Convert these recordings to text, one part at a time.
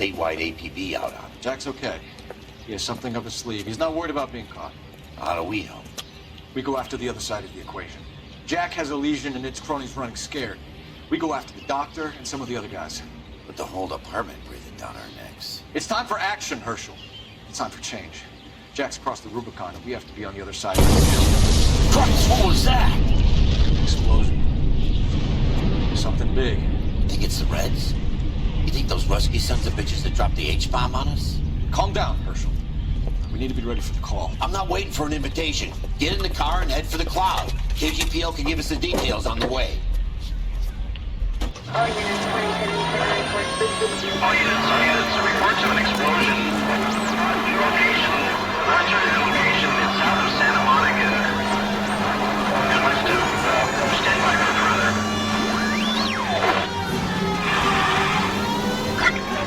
statewide APB out on him. Jack's okay. He has something up his sleeve. He's not worried about being caught. How do we help? We go after the other side of the equation. Jack has a lesion and its cronies running scared. We go after the doctor and some of the other guys. With the whole department breathing down our necks. It's time for action, Herschel. It's time for change. Jack's crossed the Rubicon and we have to be on the other side of the hill. Christ, what was that? Explosion. Something big. Think it's the Reds? You think those Rusky sons of bitches that dropped the H-bomb on us? Calm down, Herschel. We need to be ready for the call. I'm not waiting for an invitation. Get in the car and head for the cloud. KGPL can give us the details on the way. All units, reports of an explosion. Location, military location is south of Santa Monica. Request to stand by for further.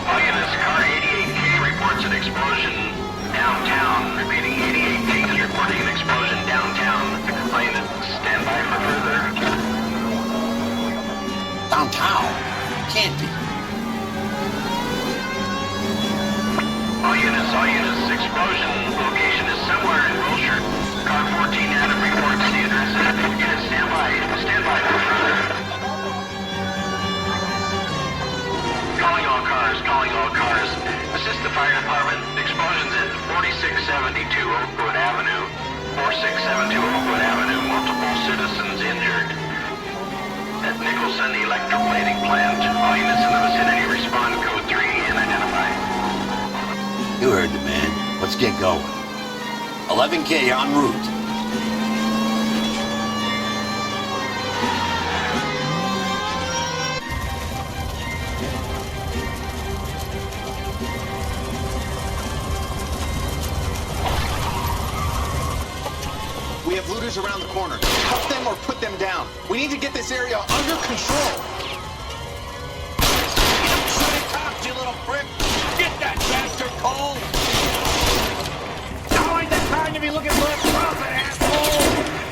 All units, car 88K reports an explosion downtown. Repeating, 88K is reporting an explosion downtown. All units, stand by for further. Downtown? Can't be. All units, explosion location is somewhere in Wilshire. Car 14 Adam reports the address. Units, stand by for further. Calling all cars. Assist the fire department. Explosions at 4672 Oakwood Avenue. 4672 Oakwood Avenue. Multiple citizens injured. At Nicholson Electroplating plant. All units in the vicinity respond code 3 and identify. You heard the man. Let's get going. 11K en route. We have looters around the corner. Cuff them or put them down. We need to get this area under control. Shoot it, cops, you little prick! Get that bastard cold! Now ain't the time to be looking for a profit, asshole!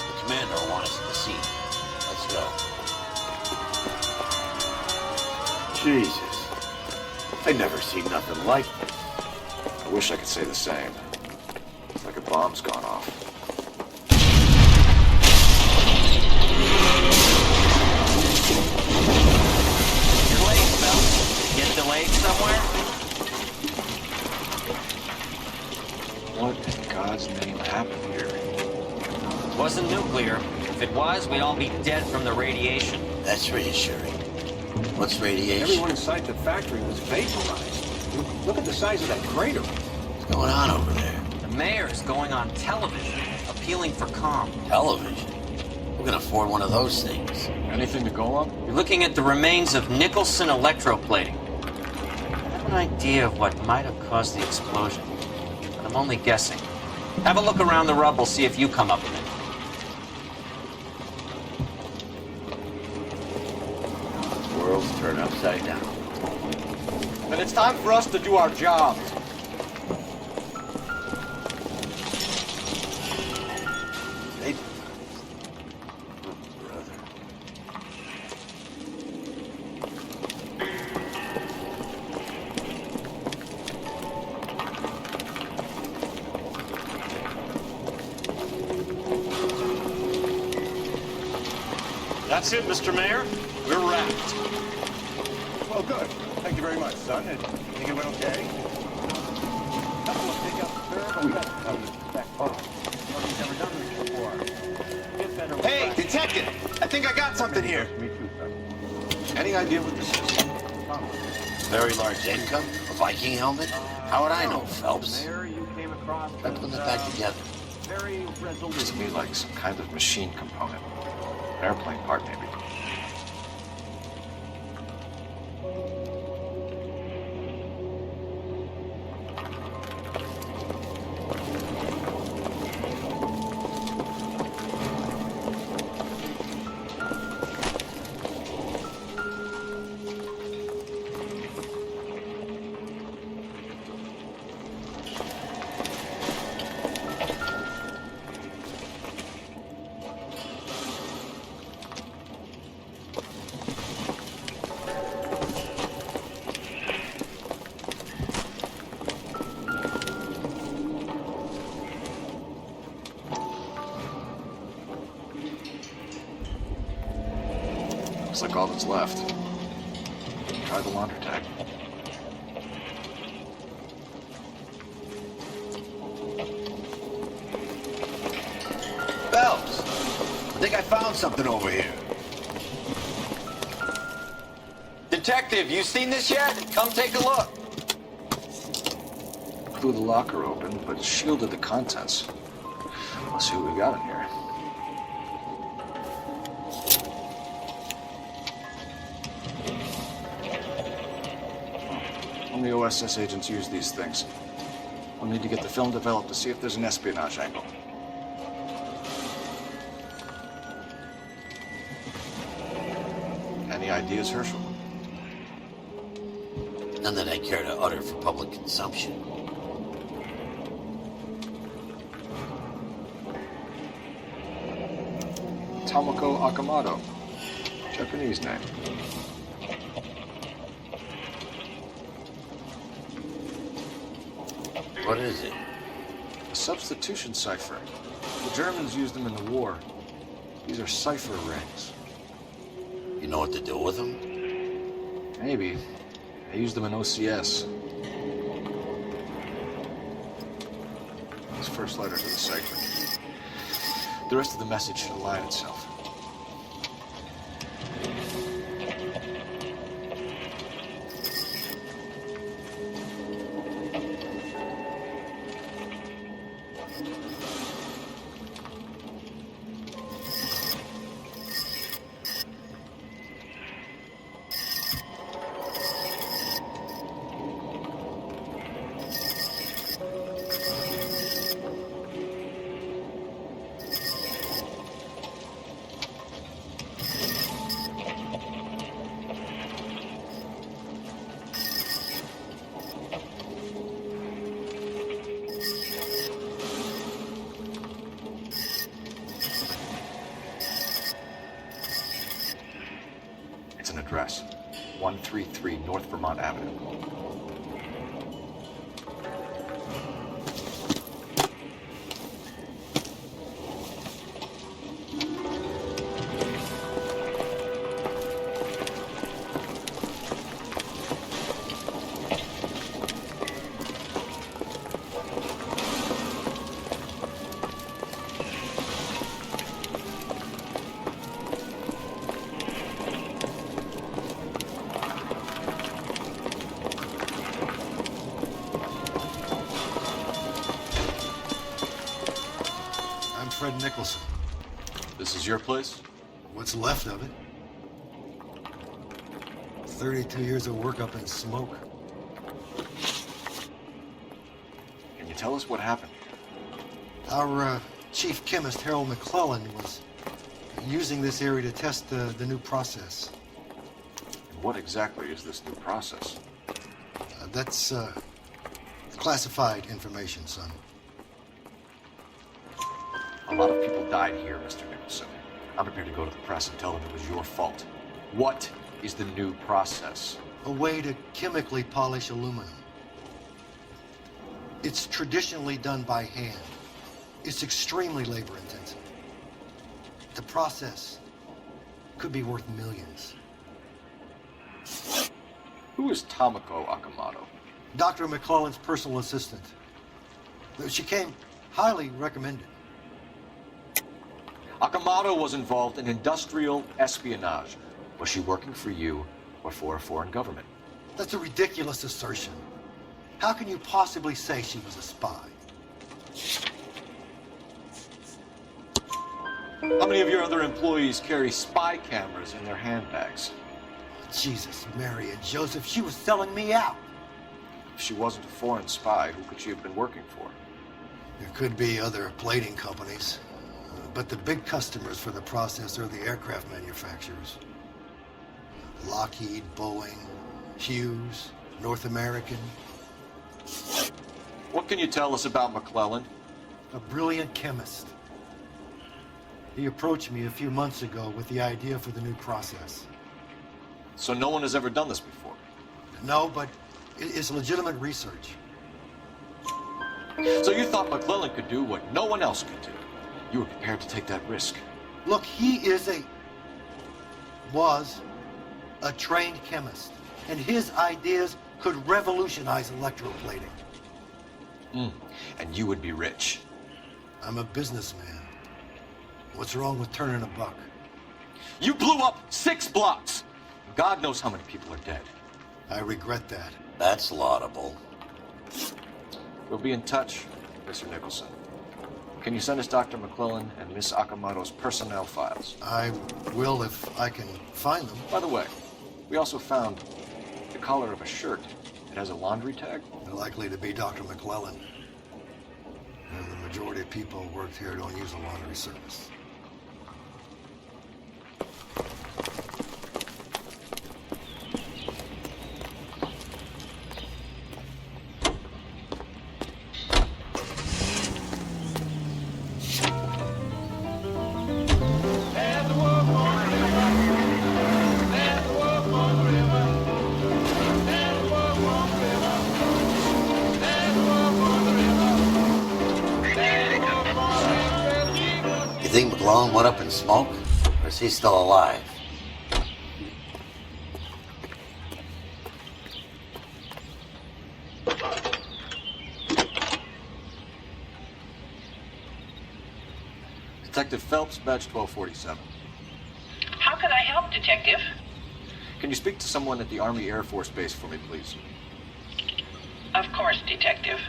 The commander will want us at the scene. Let's go. Jesus. I've never seen nothing like this. I wish I could say the same. It's like a bomb's gone off. You're late, Phelps. Get delayed somewhere? What in God's name happened here? It wasn't nuclear. If it was, we'd all be dead from the radiation. That's reassuring. What's radiation? Everyone inside the factory was vaporized. Look at the size of that crater. What's going on over there? The mayor's going on television, appealing for calm. Television? Who can afford one of those things? Anything to go on? You're looking at the remains of Nicholson Electroplating. I have an idea of what might have caused the explosion, but I'm only guessing. Have a look around the rubble, see if you come up with it. World's turned upside down. Then it's time for us to do our jobs. They... Oh, brother. That's it, Mr. Mayor. We're wrapped. Well, good. Thank you very much, son. Think it went okay? Hey, detective! I think I got something here. Me too, son. Any idea what this is? Very large income? A Viking helmet? How would I know, Phelps? Mayor, you came across Try putting that back together. very resolute. Looks to me like some kind of machine component. An airplane part, maybe. Looks like all that's left. Try the laundry tag. Bells! I think I found something over here. Detective, you seen this yet? Come take a look. Blew the locker open, but shielded the contents. Let's see what we got in here. Only OSS agents use these things. We'll need to get the film developed to see if there's an espionage angle. Any ideas, Herschel? None that I care to utter for public consumption. Tomoko Akamoto. Japanese name. What is it? A substitution cipher. The Germans used them in the war. These are cipher rings. You know what to do with them? Maybe. They used them in OCS. His first letter to the cipher. The rest of the message should align itself. It's an address. 133 North Vermont Avenue. Nicholson. This is your place? What's left of it? 32 years of work up in smoke. Can you tell us what happened? Our chief chemist, Harold McClellan, was using this area to test the new process. And what exactly is this new process? That's classified information, son. A lot of people died here, Mr. Nicholson. I'm prepared to go to the press and tell them it was your fault. What is the new process? A way to chemically polish aluminum. It's traditionally done by hand. It's extremely labor-intensive. The process could be worth millions. Who is Tomoko Akamoto? Dr. McClellan's personal assistant. She came highly recommended. Akamoto was involved in industrial espionage. Was she working for you or for a foreign government? That's a ridiculous assertion. How can you possibly say she was a spy? How many of your other employees carry spy cameras in their handbags? Jesus, Mary and Joseph, she was selling me out. If she wasn't a foreign spy, who could she have been working for? There could be other plating companies, but the big customers for the process are the aircraft manufacturers. Lockheed, Boeing, Hughes, North American. What can you tell us about McClellan? A brilliant chemist. He approached me a few months ago with the idea for the new process. So no one has ever done this before? No, but it's legitimate research. So you thought McClellan could do what no one else could do? You were prepared to take that risk? Look, he is was a trained chemist, and his ideas could revolutionize electroplating. And you would be rich. I'm a businessman. What's wrong with turning a buck? You blew up 6 blocks! God knows how many people are dead. I regret that. That's laudable. We'll be in touch, Mr. Nicholson. Can you send us Dr. McClellan and Miss Akamoto's personnel files? I will if I can find them. By the way, we also found the collar of a shirt. It has a laundry tag. They're likely to be Dr. McClellan. And the majority of people who work here don't use a laundry service. You think McClellan went up in smoke? Or is he still alive? Detective Phelps, badge 1247. How can I help, Detective? Can you speak to someone at the Army Air Force Base for me, please? Of course, Detective.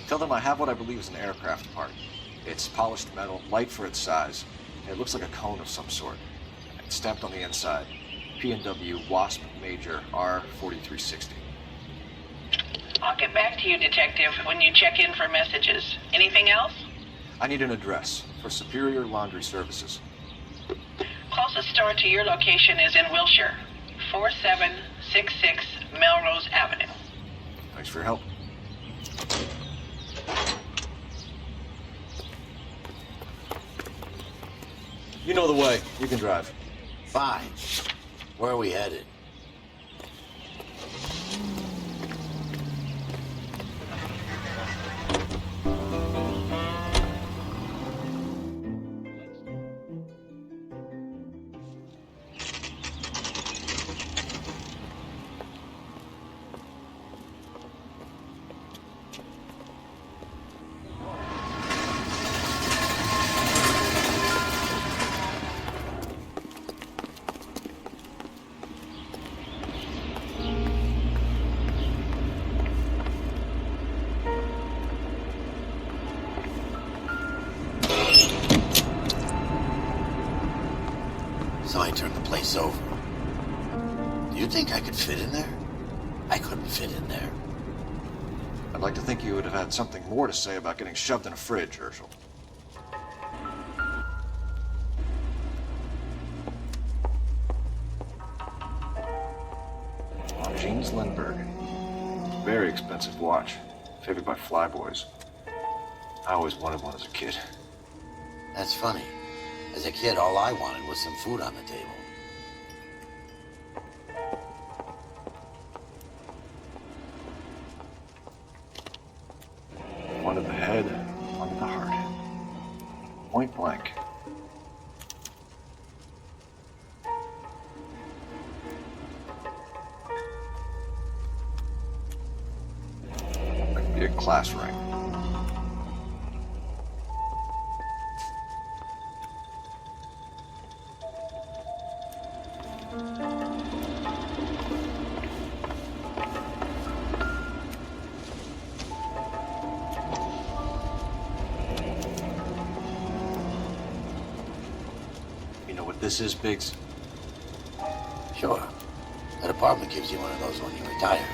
Tell them I have what I believe is an aircraft part. It's polished metal, light for its size, and it looks like a cone of some sort. It's stamped on the inside. P&W Wasp Major R4360. I'll get back to you, Detective, when you check in for messages. Anything else? I need an address for Superior Laundry Services. Closest store to your location is in Wilshire, 4766 Melrose Avenue. Thanks for your help. You know the way. You can drive. Fine. Where are we headed? Somebody turned the place over. Do you think I could fit in there? I couldn't fit in there. I'd like to think you would have had something more to say about getting shoved in a fridge, Herschel. Jeans Lindbergh. Very expensive watch. Favored by flyboys. I always wanted one as a kid. That's funny. As a kid, all I wanted was some food on the table. Wanted the head, wanted the heart. Point blank. That could be a class ring. This is Biggs. Sure. That apartment gives you one of those when you retire.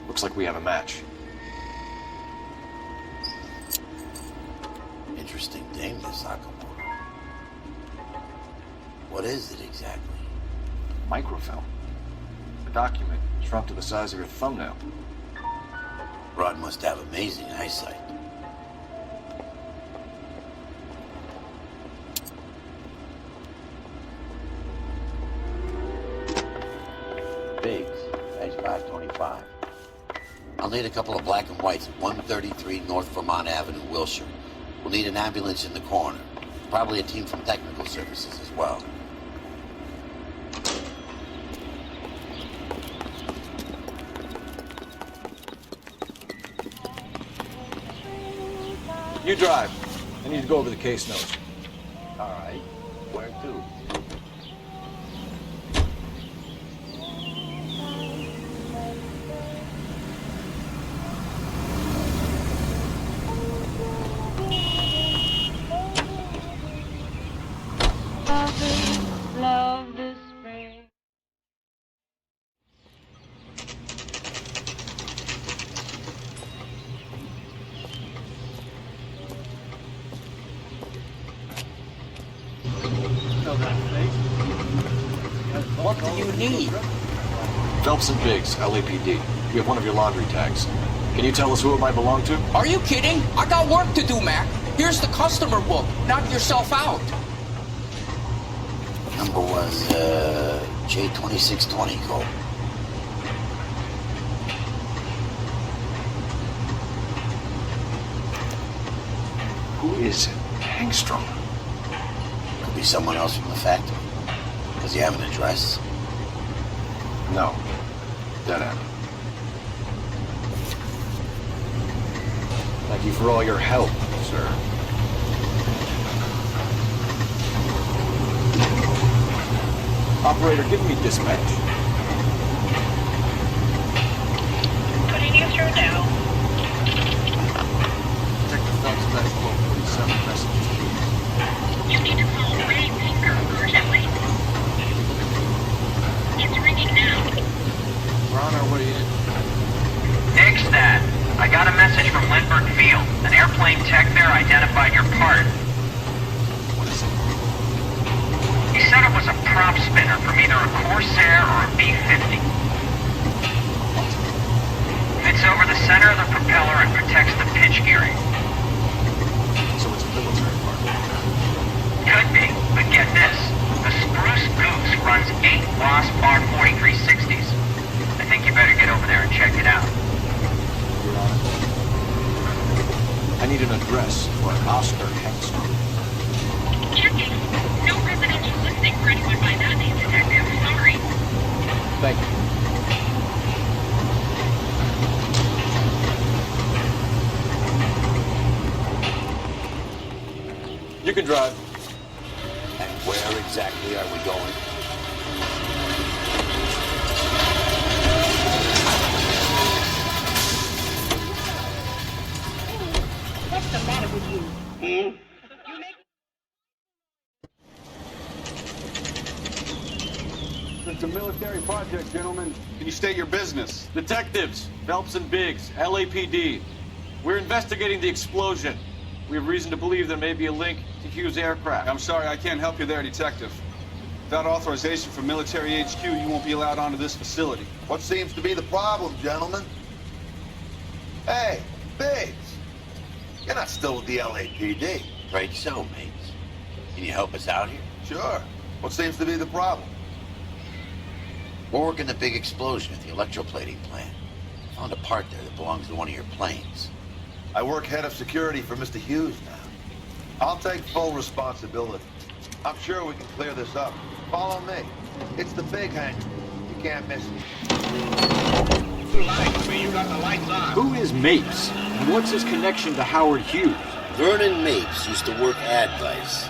Looks like we have a match. Interesting name, this Sakamoto. What is it exactly? Microfilm. A document shrunk to the size of your thumbnail. Rod must have amazing eyesight. Biggs. need a couple of black and whites at 133 North Vermont Avenue, Wilshire. We'll need an ambulance in the corner. Probably a team from technical services as well. You drive. I need to go over the case notes. All right. Where to? Love the spring. What do you need? Phelps and Biggs, LAPD. We have one of your laundry tags. Can you tell us who it might belong to? Are you kidding? I got work to do, Mac. Here's the customer book. Knock yourself out. Number was, J2620, Cole. Who is Hangstrom? Could be someone else from the factory. Does he have an address? No. Dead end. Thank you for all your help, sir. Operator, give me dispatch. Putting you through now. Detective Phelps, that's 1247 messages. You need to call Ray Baker urgently. It's ringing now. We're on our way in. Nix that. I got a message from Lindbergh Field. An airplane tech there identified your part. What is it? He said it was a prop spinner from either a Corsair or a B-50. Fits over the center of the propeller and protects the pitch gearing. So it's a military part. Could be, but get this. The Spruce Goose runs 8 Wasp R4360s. I think you better get over there and check it out. You're on it. I need an address for Oscar Hangstrom. Checking. No residential listing for anyone by that name, Detective. Sorry. Thank you. You can drive. And where exactly are we going? What's the matter with you? It's a military project, gentlemen. Can you state your business? Detectives, Phelps and Biggs, LAPD. We're investigating the explosion. We have reason to believe there may be a link to Hughes' aircraft. I'm sorry, I can't help you there, Detective. Without authorization from military HQ, you won't be allowed onto this facility. What seems to be the problem, gentlemen? Hey, Biggs. You're not still with the LAPD. Afraid so, mates. Can you help us out here? Sure. What seems to be the problem? We're working the big explosion at the electroplating plant. Found a part there that belongs to one of your planes. I work head of security for Mr. Hughes now. I'll take full responsibility. I'm sure we can clear this up. Follow me. It's the big hangar. You can't miss it. Who is Mapes? And what's his connection to Howard Hughes? Vernon Mapes used to work Advice.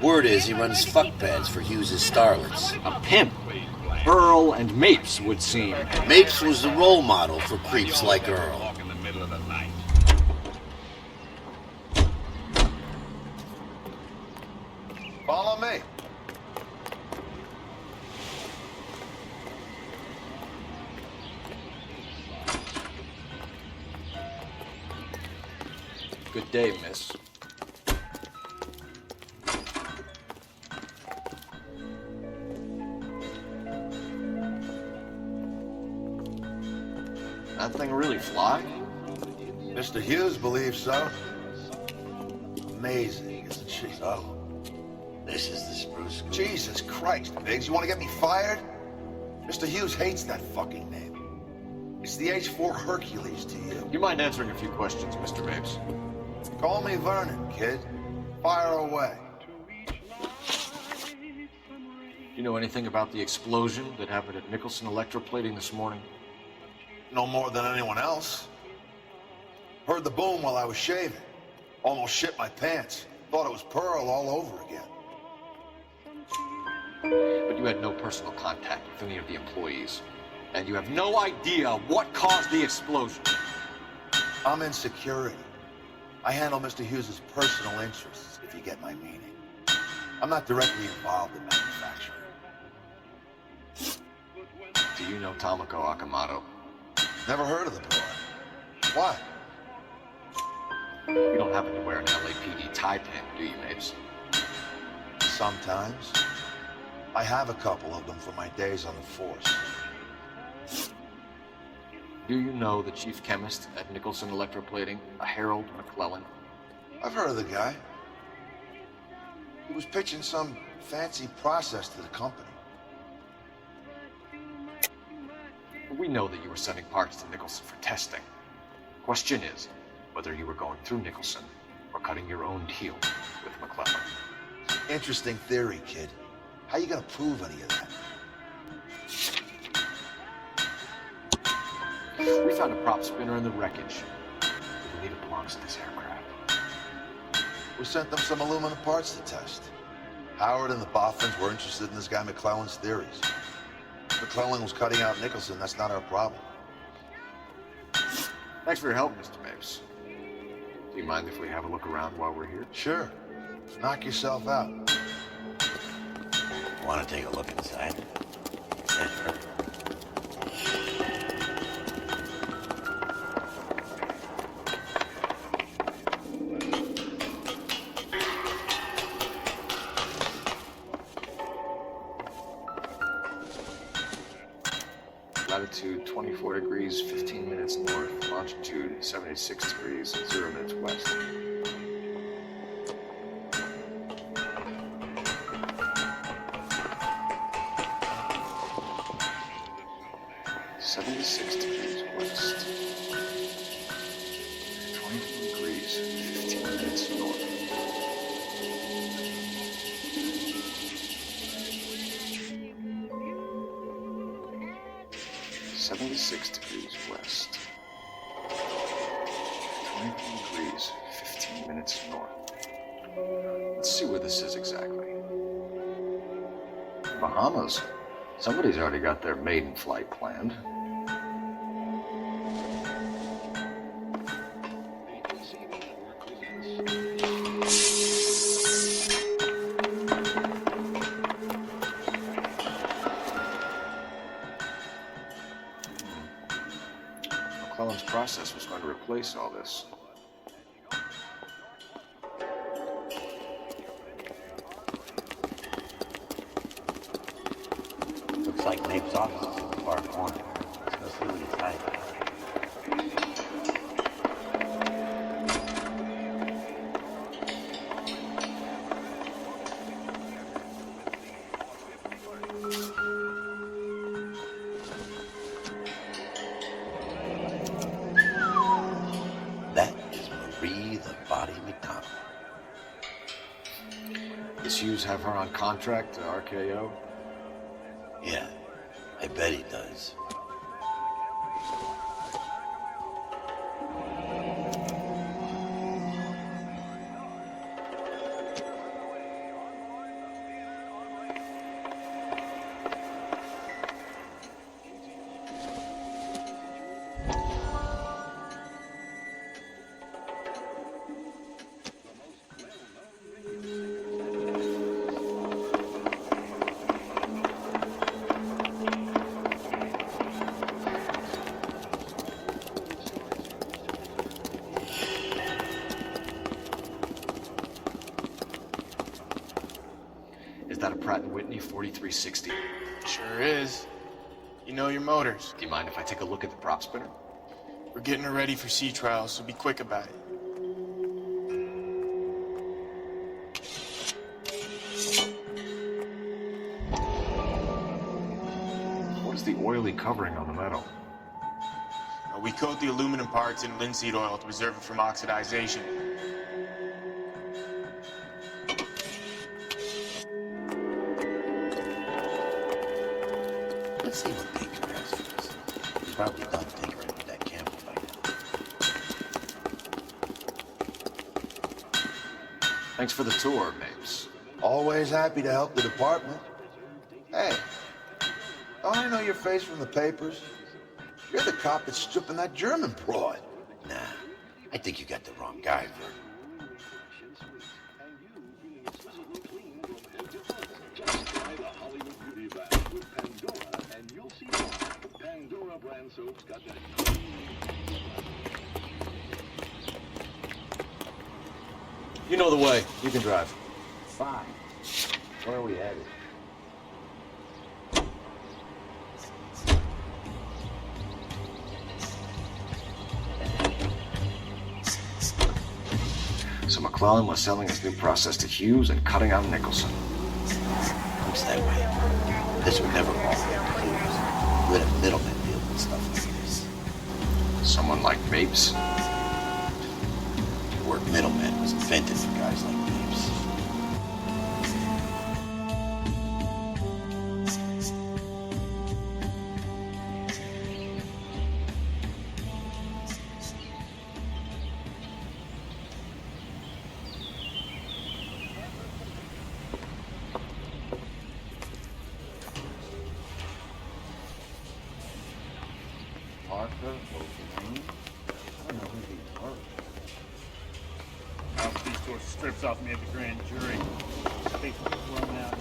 Word is he runs fuck pads for Hughes' starlets. A pimp. Earl and Mapes would seem. Mapes was the role model for creeps like Earl. Follow me. Good day, miss. That thing really fly? Mr. Hughes believes so. Amazing, isn't she? So, this is the Spruce Goose. Jesus Christ, Biggs, you want to get me fired? Mr. Hughes hates that fucking name. It's the H4 Hercules to you. Do you mind answering a few questions, Mr. Mapes? Call me Vernon, kid. Fire away. You know anything about the explosion that happened at Nicholson Electroplating this morning? No more than anyone else. Heard the boom while I was shaving. Almost shit my pants. Thought it was Pearl all over again. But you had no personal contact with any of the employees. And you have no idea what caused the explosion. I'm in security. I handle Mr. Hughes' personal interests, if you get my meaning. I'm not directly involved in manufacturing. Do you know Tomoko Akamoto? Never heard of the boy. Why? You don't happen to wear an LAPD tie pin, do you, Mapes? Sometimes. I have a couple of them from my days on the force. Do you know the chief chemist at Nicholson Electroplating, a Harold McClellan? I've heard of the guy. He was pitching some fancy process to the company. We know that you were sending parts to Nicholson for testing. Question is, whether you were going through Nicholson or cutting your own deal with McClellan. Interesting theory, kid. How you gonna prove any of that? We found a prop spinner in the wreckage. We believe it belongs to this aircraft. We sent them some aluminum parts to test. Howard and the Boffins were interested in this guy McClellan's theories. McClellan was cutting out Nicholson, that's not our problem. Thanks for your help, Mr. Mapes. Do you mind if we have a look around while we're here? Sure. Knock yourself out. Want to take a look inside? Yeah, sure. Latitude 24 degrees, 15 minutes north. Longitude 76 degrees, 0 minutes west. West. 24 degrees, 15 minutes north. West. 24 degrees, 15 minutes north. Let's see where this is exactly. Bahamas. Somebody's already got their maiden flight planned. McClellan's process was going to replace all this. Looks like Nape's office is in the far corner. Let's go see what he's hiding. That is Marie the Body McDonald. Does Hughes have her on contract to RKO? Yeah, I bet he does. Is that a Pratt & Whitney 4360? Sure is. You know your motors. Do you mind if I take a look at the prop spinner? We're getting her ready for sea trials, so be quick about it. What is the oily covering on the metal? We coat the aluminum parts in linseed oil to preserve it from oxidization. Let's see what Baker has for us. He's probably done tinkering with that camera by now. Thanks for the tour, Mapes. Always happy to help the department. Hey, don't I know your face from the papers? You're the cop that's stripping that German broad. Nah, I think you got the wrong guy, Vern. You know the way. You can drive. Fine. Where are we headed? So McClellan was selling his new process to Hughes and cutting out Nicholson. Looks that way. This would never fall into Hughes. Let a middleman deal with stuff like this. Someone like Mapes? The word middleman was invented for guys like Mapes. Strips off me at the grand jury. Basically thrown out.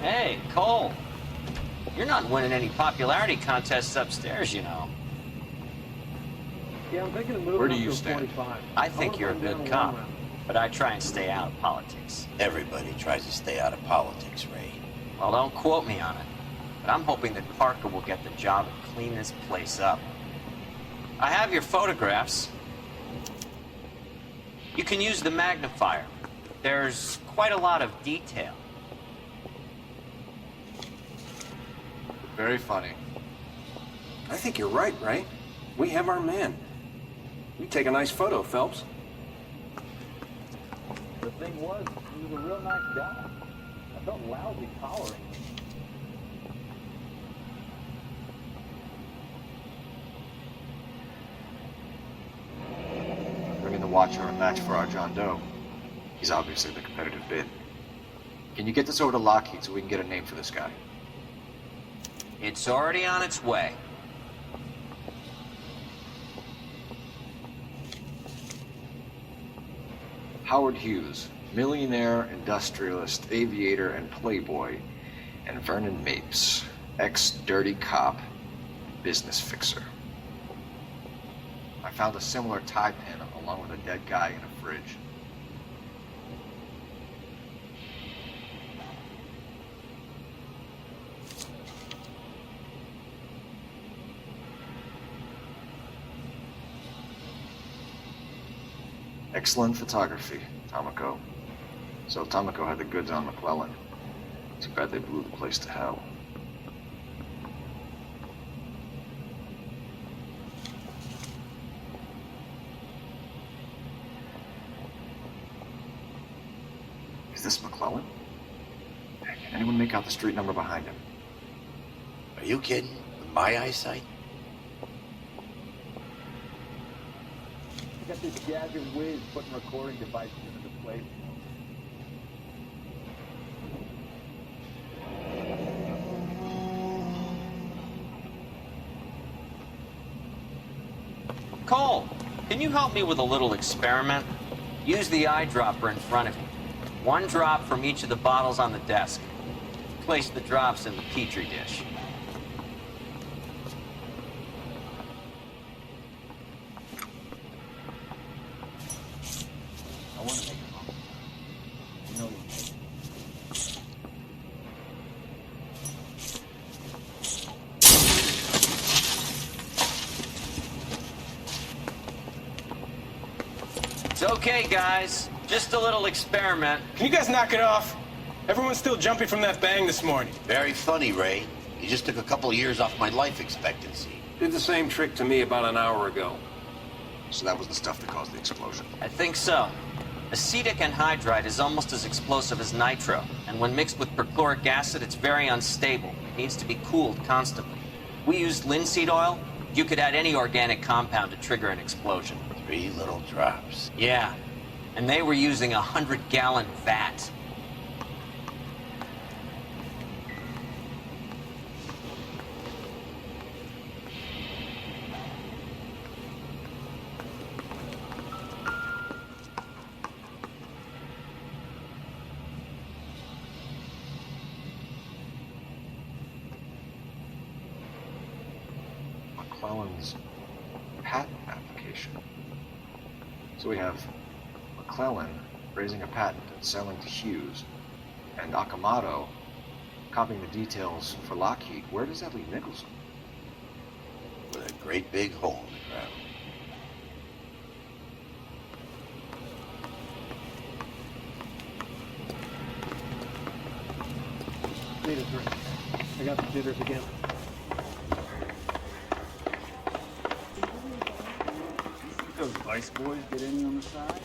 Hey, Cole. You're not winning any popularity contests upstairs, you know. Yeah, I'm thinking of moving. Where do you stand? I think you're a good cop, but I try and stay out of politics. Everybody tries to stay out of politics, Ray. Well, don't quote me on it, but I'm hoping that Parker will get the job and clean this place up. I have your photographs. You can use the magnifier. There's quite a lot of detail. Very funny. I think you're right, Ray. We have our man. You take a nice photo, Phelps. The thing was, he was a real nice guy. I felt lousy collaring him. Bringing the Watcher a match for our John Doe. He's obviously the competitive bid. Can you get this over to Lockheed so we can get a name for this guy? It's already on its way. Howard Hughes, millionaire, industrialist, aviator, and playboy, and Vernon Mapes, ex-dirty cop, business fixer. I found a similar tie pin along with a dead guy in a fridge. Excellent photography, Tomoko. So Tomoko had the goods on McClellan. Too bad they blew the place to hell. Is this McClellan? Can anyone make out the street number behind him? Are you kidding? With my eyesight? Got this jagged whiz putting recording devices into place. Cole, can you help me with a little experiment? Use the eyedropper in front of you. One drop from each of the bottles on the desk. Place the drops in the petri dish. I want to make a comment. You know you make. It's okay, guys. Just a little experiment. Can you guys knock it off? Everyone's still jumping from that bang this morning. Very funny, Ray. You just took a couple of years off my life expectancy. Did the same trick to me about an hour ago. So that was the stuff that caused the explosion. I think so. Acetic anhydride is almost as explosive as nitro, and when mixed with perchloric acid, it's very unstable. It needs to be cooled constantly. We used linseed oil. You could add any organic compound to trigger an explosion. 3 little drops. Yeah, and they were using a 100-gallon vat. McClellan's patent application. So we have McClellan raising a patent and selling to Hughes, and Akamoto copying the details for Lockheed. Where does that leave Nicholson? With a great big hole in the ground. Need a drink. I got the jitters again. Those vice boys get in on the side?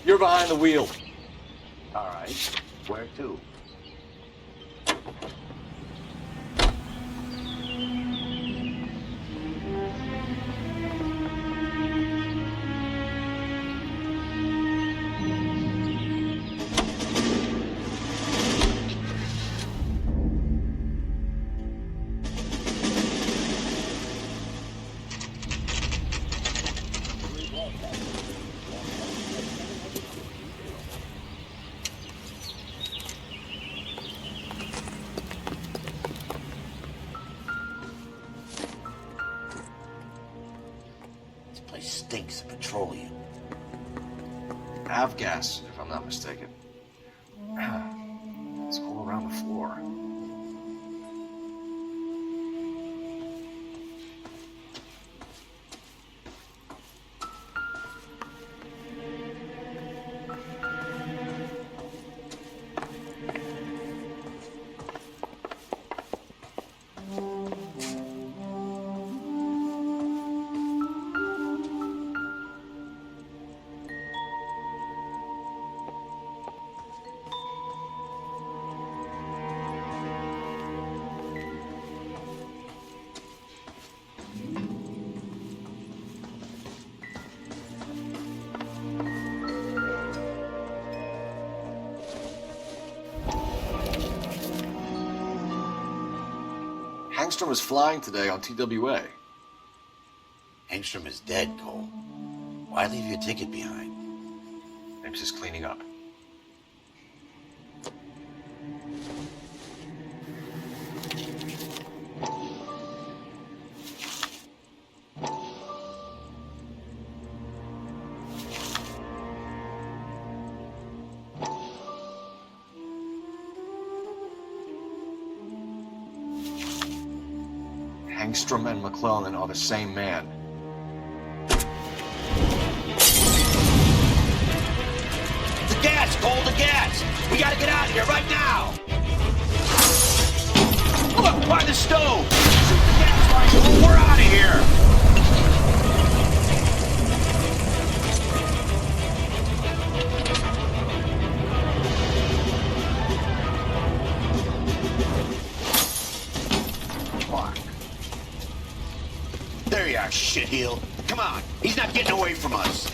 You're behind the wheel. All right. Where to? Stinks of petroleum. Avgas, if I'm not mistaken. It's all around the floor. Hangstrom was flying today on TWA. Hangstrom is dead, Cole. Why leave your ticket behind? Ames is cleaning up. Hangstrom and McClellan are the same man. The gas, Cole, the gas! We gotta get out of here right now! Look, by the stove! Shoot the gas line, Cole, we're out of here! There you are, shitheel. Come on, he's not getting away from us.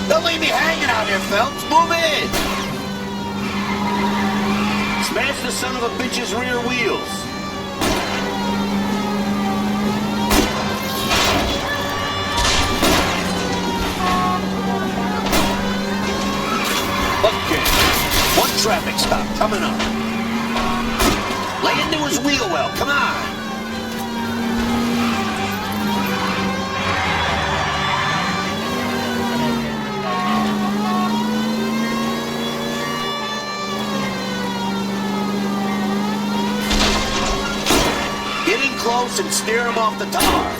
Don't leave me hanging out here, Phelps. Move in. Smash the son of a bitch's rear wheels. Okay, one traffic stop coming up. Lay into his wheel well, come on. trucks and steer them off the tar.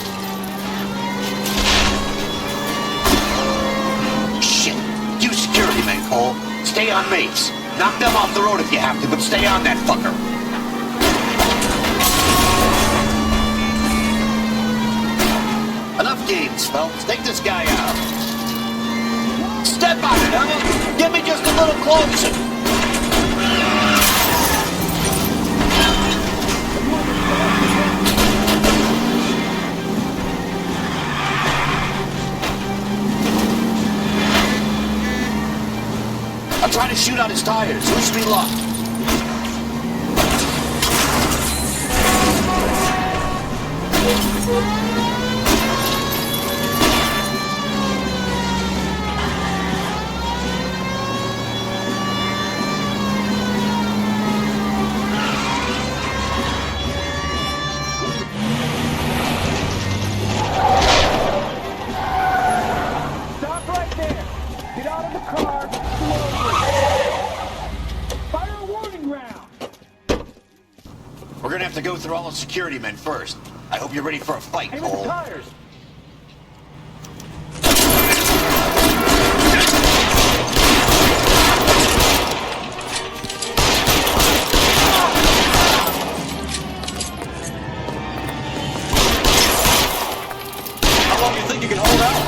Shit. You security men, Cole. Stay on mates. Knock them off the road if you have to, but stay on that fucker. Enough games, Phelps. Take this guy out. Step on it, huh? Get me just a little closer. I'm trying to shoot out his tires. Wish me luck. Stop right there. Get out of the car. Fire a warning round. We're gonna have to go through all the security men first. I hope you're ready for a fight, Aim at Cole. the tires. How long do you think you can hold out?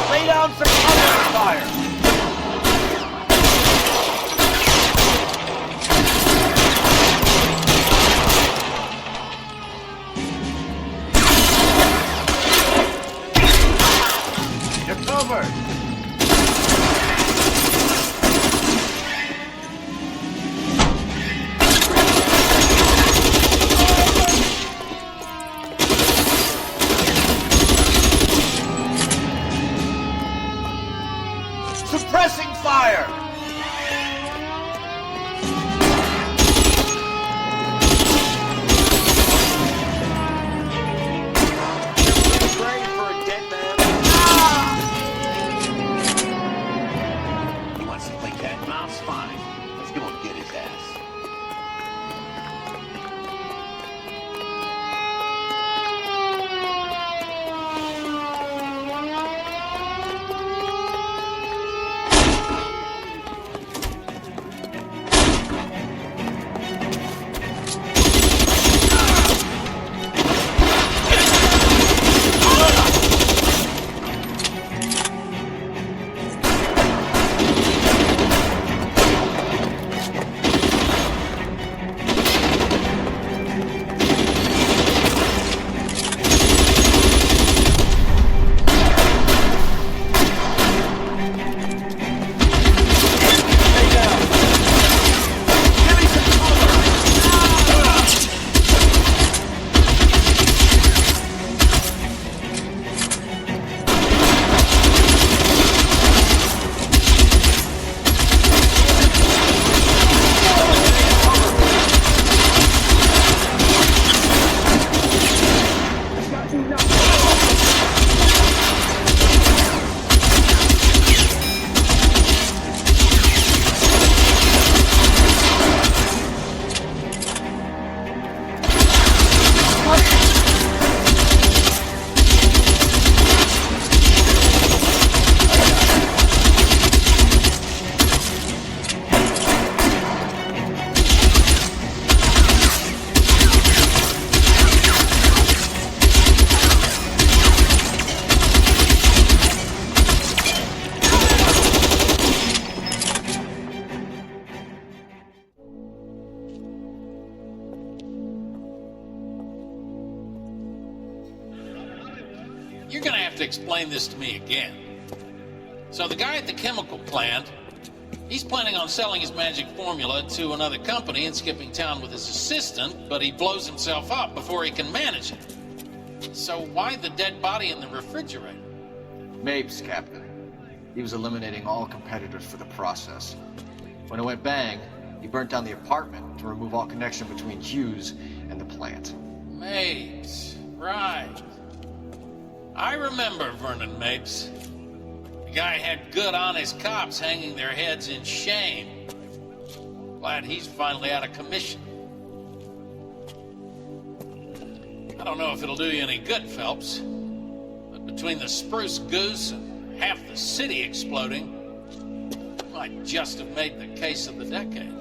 Lay down for cover fire. You're covered. Suppressing fire! Praying for a dead man. He wants to play cat and mouse? Fine. Let's go and get his ass. You're gonna have to explain this to me again. So the guy at the chemical plant, he's planning on selling his magic formula to another company and skipping town with his assistant, but he blows himself up before he can manage it. So why the dead body in the refrigerator? Mapes, Captain. He was eliminating all competitors for the process. When it went bang, he burnt down the apartment to remove all connection between Hughes and the plant. Mapes, right. I remember Vernon Mapes. The guy had good, honest cops hanging their heads in shame. Glad he's finally out of commission. I don't know if it'll do you any good, Phelps, but between the Spruce Goose and half the city exploding, you might just have made the case of the decade.